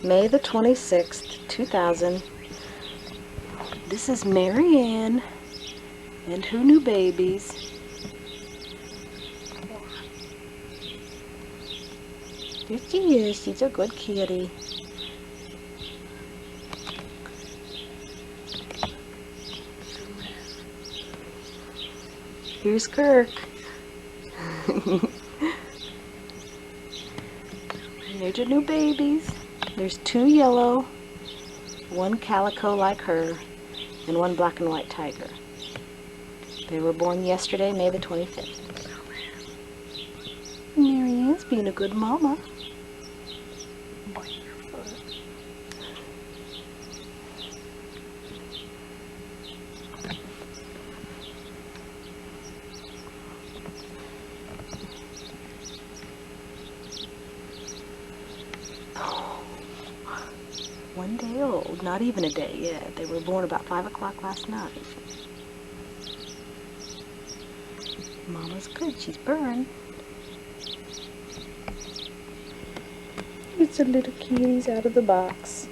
May the 26th, 2000. This is Mary Ann and Who Knew Babies. Here she is. She's a good kitty. Here's Kirk. There's your new babies. There's 2 yellow, 1 calico like her, and 1 black and white tiger. They were born yesterday, May the 25th. Mary Ann's being a good mama. Oh, 1 day old, not even a day yet. They were born about 5 o'clock last night. Mama's good, she's purring. It's a little kitties out of the box.